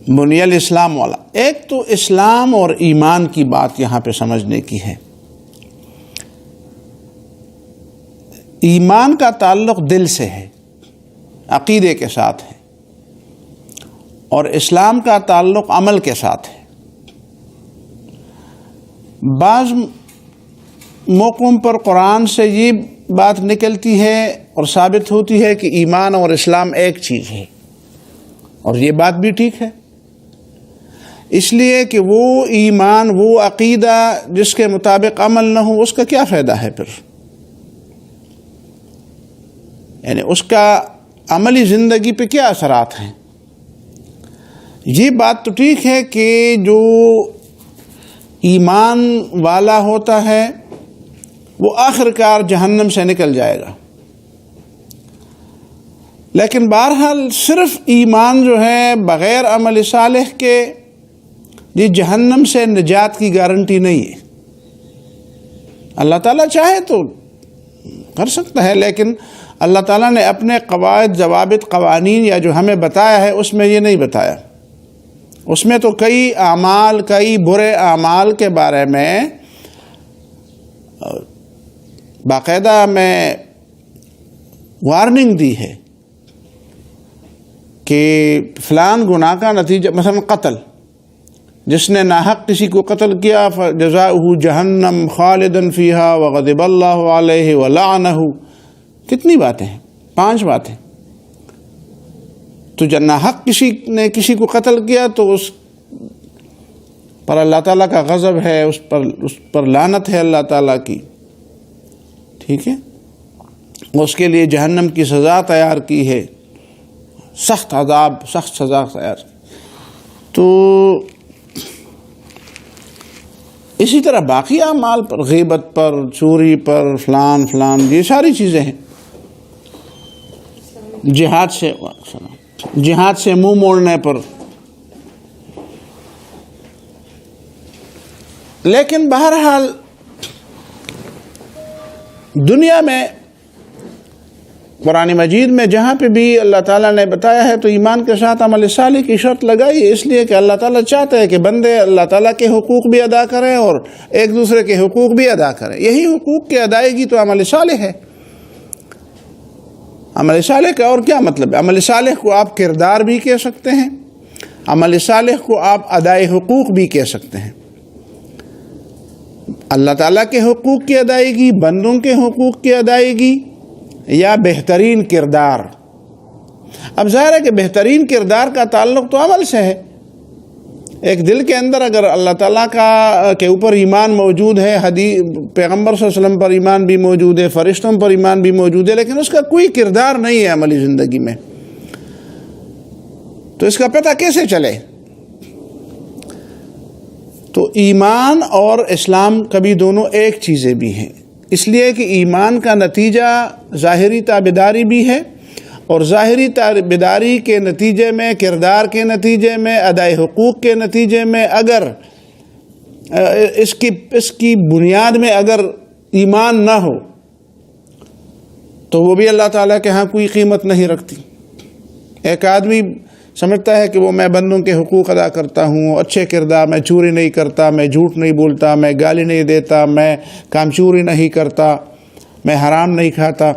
بنی الاسلام والا، ایک تو اسلام اور ایمان کی بات یہاں پہ سمجھنے کی ہے۔ ایمان کا تعلق دل سے ہے، عقیدے کے ساتھ ہے، اور اسلام کا تعلق عمل کے ساتھ ہے۔ بعض موقعوں پر قرآن سے یہ بات نکلتی ہے اور ثابت ہوتی ہے کہ ایمان اور اسلام ایک چیز ہے، اور یہ بات بھی ٹھیک ہے، اس لیے کہ وہ ایمان، وہ عقیدہ جس کے مطابق عمل نہ ہو، اس کا کیا فائدہ ہے پھر؟ یعنی اس کا عملی زندگی پہ کیا اثرات ہیں؟ یہ بات تو ٹھیک ہے کہ جو ایمان والا ہوتا ہے وہ آخر کار جہنم سے نکل جائے گا، لیکن بہرحال صرف ایمان جو ہے بغیر عمل صالح کے یہ جہنم سے نجات کی گارنٹی نہیں ہے۔ اللہ تعالیٰ چاہے تو کر سکتا ہے، لیکن اللہ تعالیٰ نے اپنے قواعد، ضوابط، قوانین یا جو ہمیں بتایا ہے اس میں یہ نہیں بتایا۔ اس میں تو کئی اعمال، کئی برے اعمال کے بارے میں باقاعدہ میں وارننگ دی ہے کہ فلان گناہ کا نتیجہ، مثلا قتل، جس نے ناحق کسی کو قتل کیا فجزاؤہ جہنم خالدا فیہا وغضب اللہ علیہ ولعنہ۔ کتنی باتیں ہیں؟ 5 باتیں۔ تو جب ناحق کسی نے کسی کو قتل کیا تو اس پر اللہ تعالیٰ کا غضب ہے، اس پر لعنت ہے اللہ تعالیٰ کی، ٹھیک ہے، اس کے لیے جہنم کی سزا تیار کی ہے، سخت عذاب، سخت سزا تیار کی۔ تو اسی طرح باقی اعمال پر، غیبت پر، چوری پر، فلان فلان، یہ ساری چیزیں ہیں۔ جہاد سے منہ موڑنے پر۔ لیکن بہرحال دنیا میں قرآن مجید میں جہاں پہ بھی اللہ تعالیٰ نے بتایا ہے تو ایمان کے ساتھ عمل صالح کی شرط لگائی ہے، اس لیے کہ اللہ تعالیٰ چاہتا ہے کہ بندے اللہ تعالیٰ کے حقوق بھی ادا کریں اور ایک دوسرے کے حقوق بھی ادا کریں۔ یہی حقوق کی ادائیگی تو عمل صالح ہے۔ عمل صالح کا اور کیا مطلب ہے؟ عمل صالح کو آپ کردار بھی کہہ سکتے ہیں، عمل صالح کو آپ ادائے حقوق بھی کہہ سکتے ہیں۔ اللہ تعالیٰ کے حقوق کی ادائیگی، بندوں کے حقوق کی ادائیگی، یا بہترین کردار۔ اب ظاہر ہے کہ بہترین کردار کا تعلق تو عمل سے ہے۔ ایک دل کے اندر اگر اللہ تعالیٰ کے اوپر ایمان موجود ہے، پیغمبر صلی اللہ علیہ وسلم پر ایمان بھی موجود ہے، فرشتوں پر ایمان بھی موجود ہے، لیکن اس کا کوئی کردار نہیں ہے عملی زندگی میں، تو اس کا پتہ کیسے چلے؟ تو ایمان اور اسلام کبھی دونوں ایک چیزیں بھی ہیں، اس لیے کہ ایمان کا نتیجہ ظاہری تابعداری بھی ہے، اور ظاہری تابعداری کے نتیجے میں، کردار کے نتیجے میں، ادائے حقوق کے نتیجے میں اگر اس کی بنیاد میں اگر ایمان نہ ہو تو وہ بھی اللہ تعالیٰ کے ہاں کوئی قیمت نہیں رکھتی۔ ایک آدمی سمجھتا ہے کہ وہ میں بندوں کے حقوق ادا کرتا ہوں، اچھے کردار، میں چوری نہیں کرتا، میں جھوٹ نہیں بولتا، میں گالی نہیں دیتا، میں کام چوری نہیں کرتا، میں حرام نہیں کھاتا،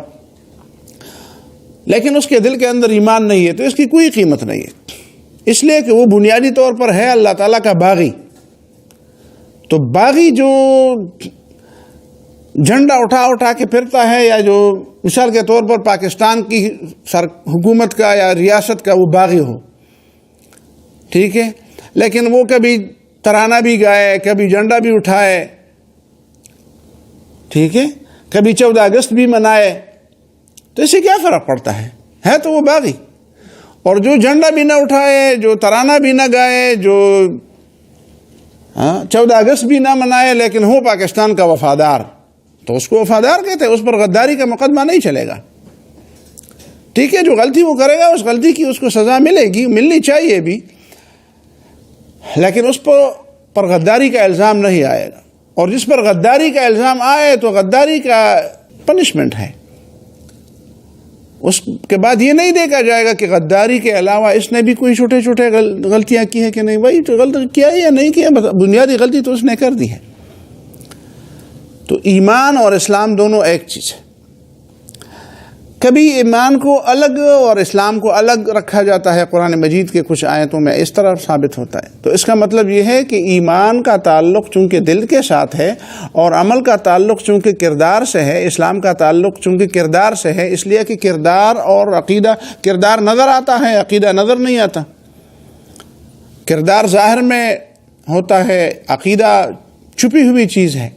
لیکن اس کے دل کے اندر ایمان نہیں ہے، تو اس کی کوئی قیمت نہیں ہے، اس لیے کہ وہ بنیادی طور پر ہے اللہ تعالیٰ کا باغی۔ تو باغی جو جھنڈا اٹھا کے پھرتا ہے، یا جو مثال کے طور پر پاکستان کی حکومت کا یا ریاست کا وہ باغی ہو، ٹھیک ہے، لیکن وہ کبھی ترانہ بھی گائے، کبھی جھنڈا بھی اٹھائے، ٹھیک ہے، کبھی 14 اگست بھی منائے، تو اس سے کیا فرق پڑتا ہے تو وہ باغی۔ اور جو جھنڈا بھی نہ اٹھائے، جو ترانہ بھی نہ گائے، جو 14 اگست بھی نہ منائے، لیکن ہو پاکستان کا وفادار، تو اس کو وفادار کہتے ہیں، اس پر غداری کا مقدمہ نہیں چلے گا، ٹھیک ہے۔ جو غلطی وہ کرے گا اس غلطی کی اس کو سزا ملے گی، ملنی چاہیے بھی، لیکن اس پر غداری کا الزام نہیں آئے گا، اور جس پر غداری کا الزام آئے تو غداری کا پنشمنٹ ہے، اس کے بعد یہ نہیں دیکھا جائے گا کہ غداری کے علاوہ اس نے بھی کوئی چھوٹے چھوٹے غلطیاں کی ہیں کہ نہیں. بھائی غلط کیا یا نہیں کیا, بنیادی غلطی تو اس نے کر دی ہے. تو ایمان اور اسلام دونوں ایک چیز ہے. کبھی ایمان کو الگ اور اسلام کو الگ رکھا جاتا ہے. قرآن مجید کے کچھ آیتوں میں اس طرح ثابت ہوتا ہے. تو اس کا مطلب یہ ہے کہ ایمان کا تعلق چونکہ دل کے ساتھ ہے اور عمل کا تعلق چونکہ کردار سے ہے, اسلام کا تعلق چونکہ کردار سے ہے, اس لیے کہ کردار اور عقیدہ, کردار نظر آتا ہے, عقیدہ نظر نہیں آتا. کردار ظاہر میں ہوتا ہے, عقیدہ چھپی ہوئی چیز ہے.